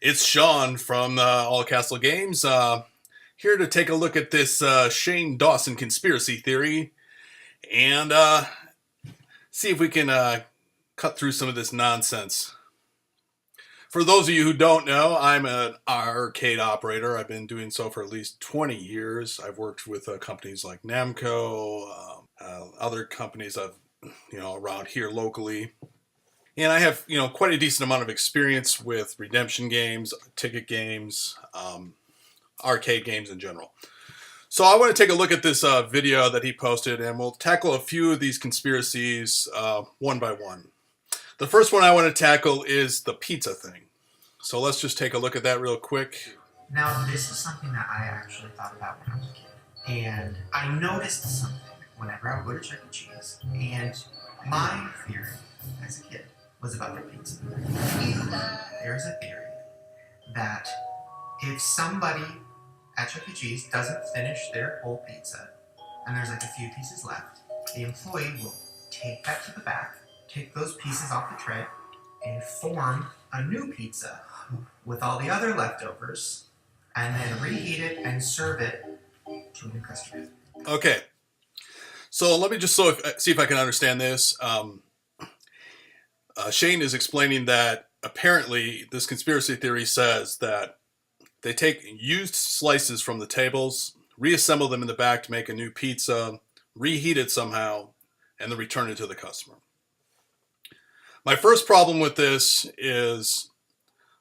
It's Sean from All Castle Games, here to take a look at this Shane Dawson conspiracy theory and see if we can cut through some of this nonsense. For those of you who don't know, I'm an arcade operator. I've been doing so for at least 20 years. I've worked with companies like Namco, other companies around here locally. And I have, quite a decent amount of experience with redemption games, ticket games, arcade games in general. So I want to take a look at this video that he posted, and we'll tackle a few of these conspiracies one by one. The first one I want to tackle is the pizza thing. So let's just take a look at that real quick. Now, this is something that I actually thought about when I was a kid. And I noticed something whenever I would go to Chuck E. Cheese. And my theory as a kid was about their pizza. There's a theory that if somebody at Chuck E. Cheese doesn't finish their whole pizza, and there's like a few pieces left, the employee will take that to the back, take those pieces off the tray, and form a new pizza with all the other leftovers, and then reheat it and serve it to a new customer. Okay, so let me just see if I can understand this. Shane is explaining that apparently this conspiracy theory says that they take used slices from the tables, reassemble them in the back to make a new pizza, reheat it somehow, and then return it to the customer. My first problem with this is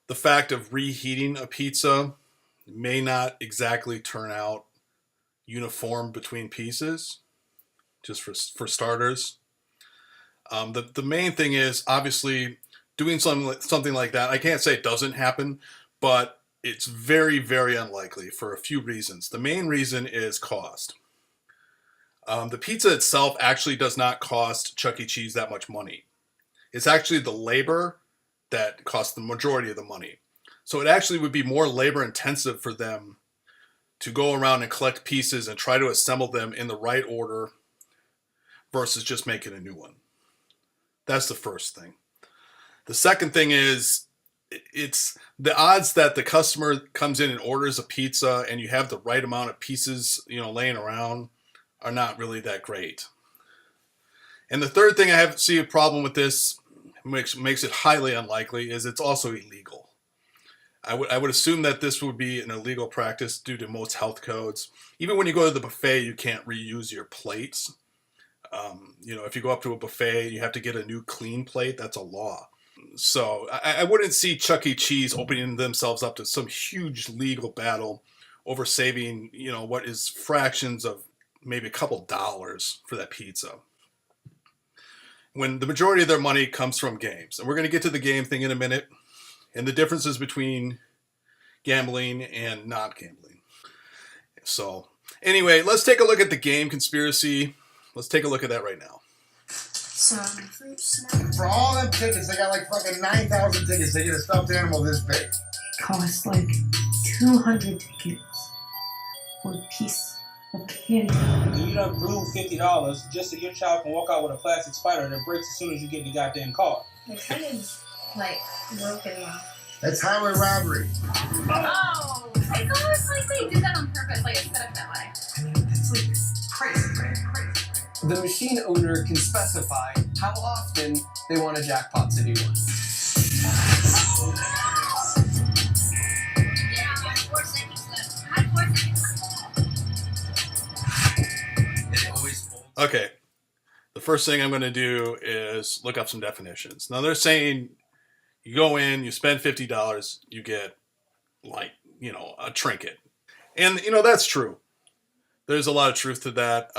the fact of reheating a pizza may not exactly turn out uniform between pieces, just for starters. The main thing is obviously doing something like that. I can't say it doesn't happen, but it's very, very unlikely for a few reasons. The main reason is cost. The pizza itself actually does not cost Chuck E. Cheese that much money. It's actually the labor that costs the majority of the money. So it actually would be more labor intensive for them to go around and collect pieces and try to assemble them in the right order versus just making a new one. That's the first thing. The second thing is it's the odds that the customer comes in and orders a pizza and you have the right amount of pieces, laying around are not really that great. And the third thing I see a problem with this makes it highly unlikely is it's also illegal. I would assume that this would be an illegal practice due to most health codes. Even when you go to the buffet, you can't reuse your plates. If you go up to a buffet, you have to get a new clean plate. That's a law. So I wouldn't see Chuck E. Cheese opening themselves up to some huge legal battle over saving, what is fractions of maybe a couple dollars for that pizza, when the majority of their money comes from games. And we're going to get to the game thing in a minute and the differences between gambling and not gambling. So anyway, let's take a look at the game conspiracy. Let's take a look at that right now. Some fruit snacks. For all them tickets, they got like fucking 9,000 tickets. They get a stuffed animal this big. It costs like 200 tickets for a piece of candy. You done blew $50 just so your child can walk out with a plastic spider that breaks as soon as you get in the goddamn car. My friend's like broken now. That's highway robbery. Oh, it's almost like they did that on purpose, like it's set up that way. I mean, that's like crazy, right? Crazy. The machine owner can specify how often they want a jackpot to do one. Yeah, I had 4 seconds left. I had 4 seconds left. Okay. The first thing I'm going to do is look up some definitions. Now they're saying you go in, you spend $50, you get a trinket. And, that's true. There's a lot of truth to that.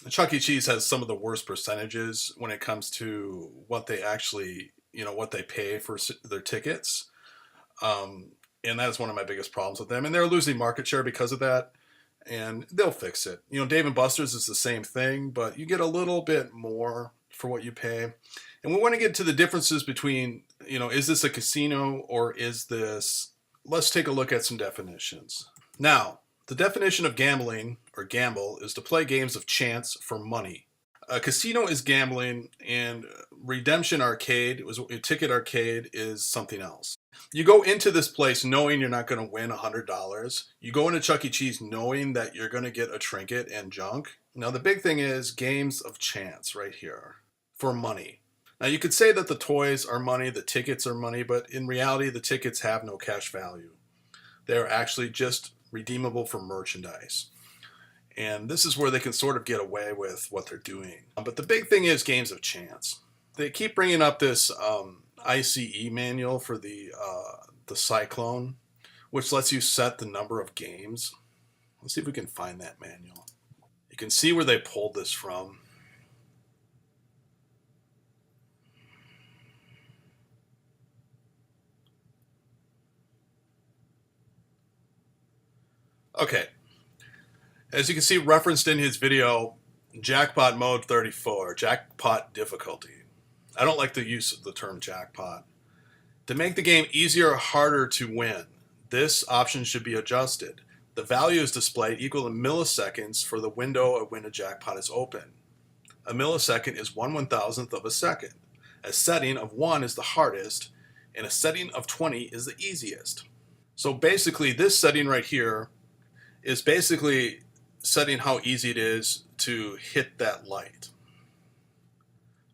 Chuck E. Cheese has some of the worst percentages when it comes to what they actually, what they pay for their tickets. And that is one of my biggest problems with them. And they're losing market share because of that. And they'll fix it. Dave & Buster's is the same thing, but you get a little bit more for what you pay. And we want to get to the differences between, is this a casino or is this... Let's take a look at some definitions. Now, the definition of gambling, or gamble, is to play games of chance for money. A casino is gambling, and redemption arcade, ticket arcade, is something else. You go into this place knowing you're not going to win $100. You go into Chuck E. Cheese knowing that you're going to get a trinket and junk. Now, the big thing is games of chance right here for money. Now, you could say that the toys are money, the tickets are money, but in reality, the tickets have no cash value. They're actually just redeemable for merchandise. And this is where they can sort of get away with what they're doing. But the big thing is games of chance. They keep bringing up this ICE manual for the Cyclone, which lets you set the number of games. Let's see if we can find that manual. You can see where they pulled this from. Okay. As you can see referenced in his video, Jackpot Mode 34, Jackpot Difficulty. I don't like the use of the term jackpot. To make the game easier or harder to win, this option should be adjusted. The value is displayed equal to milliseconds for the window when a jackpot is open. A millisecond is 1/1000th of a second. A setting of 1 is the hardest, and a setting of 20 is the easiest. So basically, this setting right here is basically setting how easy it is to hit that light.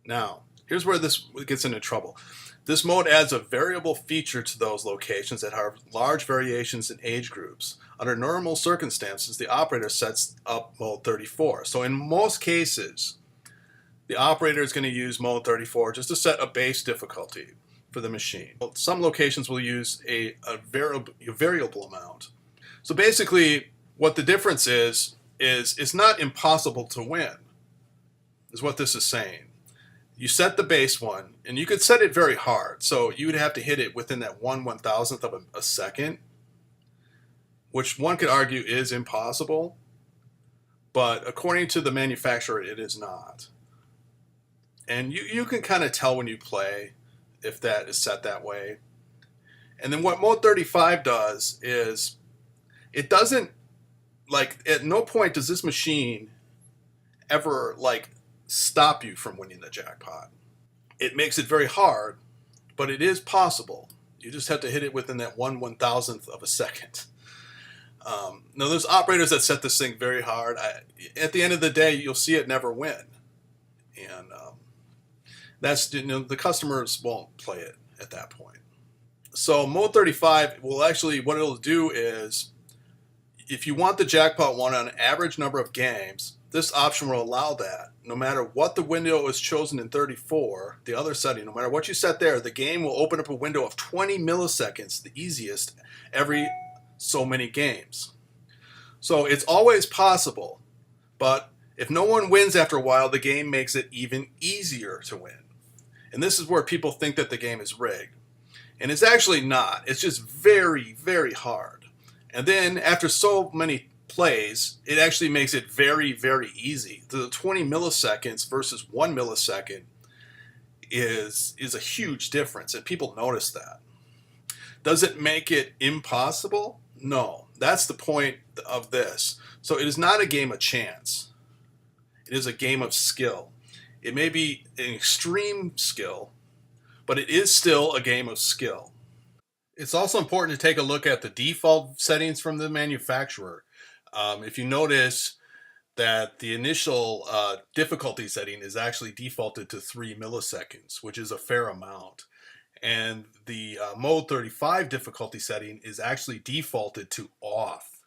Now, here's where this gets into trouble. This mode adds a variable feature to those locations that have large variations in age groups. Under normal circumstances, the operator sets up mode 34. So in most cases, the operator is going to use mode 34 just to set a base difficulty for the machine. Some locations will use a variable amount. So basically, what the difference is it's not impossible to win, is what this is saying. You set the base one, and you could set it very hard. So you would have to hit it within that 1/1000th of a second, which one could argue is impossible. But according to the manufacturer, it is not. And you can kind of tell when you play if that is set that way. And then what Mode 35 does is it doesn't, like, at no point does this machine ever, like, stop you from winning the jackpot. It makes it very hard, but it is possible. You just have to hit it within that 1/1000th of a second. Now, there's operators that set this thing very hard. At the end of the day, you'll see it never win. And that's, the customers won't play it at that point. So Mode 35 will actually, what it'll do is, if you want the jackpot one on an average number of games, this option will allow that. No matter what the window is chosen in 34, the other setting, no matter what you set there, the game will open up a window of 20 milliseconds, the easiest, every so many games. So it's always possible, but if no one wins after a while, the game makes it even easier to win. And this is where people think that the game is rigged. And it's actually not. It's just very, very hard. And then after so many plays, it actually makes it very, very easy. The 20 milliseconds versus 1 millisecond is a huge difference, and people notice that. Does it make it impossible? No. That's the point of this. So it is not a game of chance. It is a game of skill. It may be an extreme skill, but it is still a game of skill. It's also important to take a look at the default settings from the manufacturer. If you notice that the initial difficulty setting is actually defaulted to 3 milliseconds, which is a fair amount. And the Mode 35 difficulty setting is actually defaulted to off.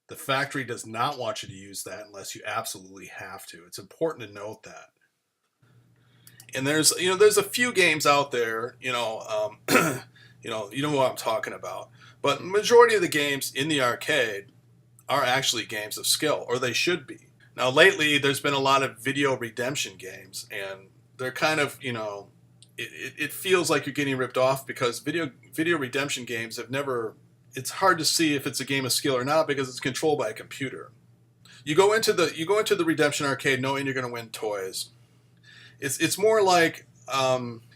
The factory does not want you to use that unless you absolutely have to. It's important to note that. And there's a few games out there, you know what I'm talking about. But the majority of the games in the arcade are actually games of skill, or they should be. Now, lately, there's been a lot of video redemption games, and they're kind of, it feels like you're getting ripped off because video redemption games have never, it's hard to see if it's a game of skill or not because it's controlled by a computer. You go into the redemption arcade knowing you're going to win toys. It's more like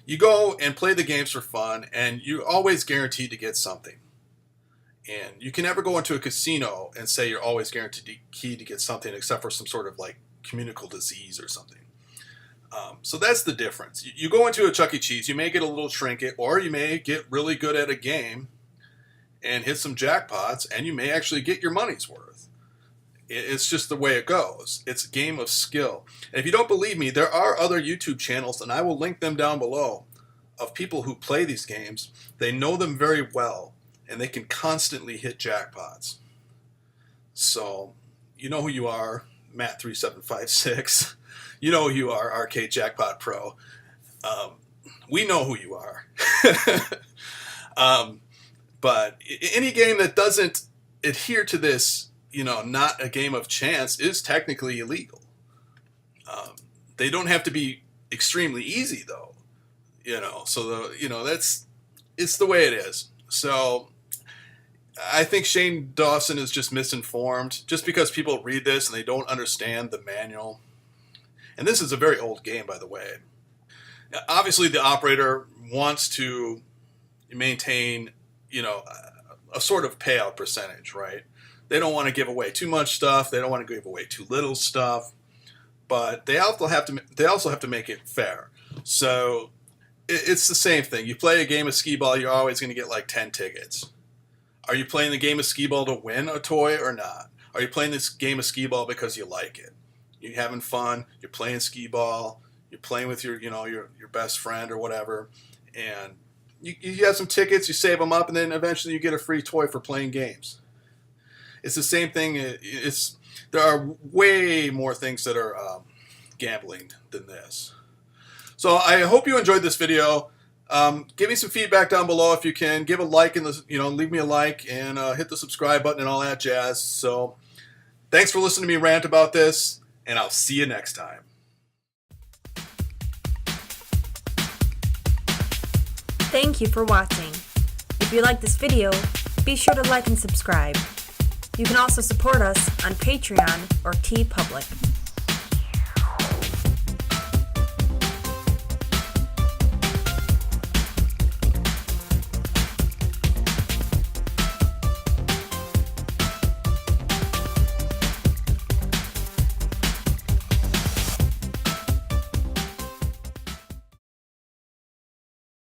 you go and play the games for fun, and you're always guaranteed to get something. And you can never go into a casino and say you're always guaranteed to get something except for some sort of like communicable disease or something. So that's the difference. You go into a Chuck E. Cheese, you may get a little trinket, or you may get really good at a game and hit some jackpots, and you may actually get your money's worth. It's just the way it goes. It's a game of skill. And if you don't believe me, there are other YouTube channels, and I will link them down below, of people who play these games. They know them very well, and they can constantly hit jackpots. So, you know who you are, Matt3756. You know who you are, Arcade Jackpot Pro. We know who you are. But any game that doesn't adhere to this, not a game of chance, is technically illegal. They don't have to be extremely easy, though. So it's the way it is. So I think Shane Dawson is just misinformed, just because people read this and they don't understand the manual. And this is a very old game, by the way. Obviously, the operator wants to maintain, a sort of payout percentage, right? They don't want to give away too much stuff. They don't want to give away too little stuff. But they also have to make it fair. So it's the same thing. You play a game of skee-ball, you're always going to get like 10 tickets. Are you playing the game of skee-ball to win a toy or not? Are you playing this game of skee-ball because you like it? You're having fun. You're playing skee-ball. You're playing with your best friend or whatever, and you have some tickets. You save them up, and then eventually you get a free toy for playing games. It's the same thing. There are way more things that are gambling than this. So I hope you enjoyed this video. Give me some feedback down below if you can. Give a like leave me a like and hit the subscribe button and all that jazz. So thanks for listening to me rant about this, and I'll see you next time. Thank you for watching. If you like this video, be sure to like and subscribe. You can also support us on Patreon or TeePublic.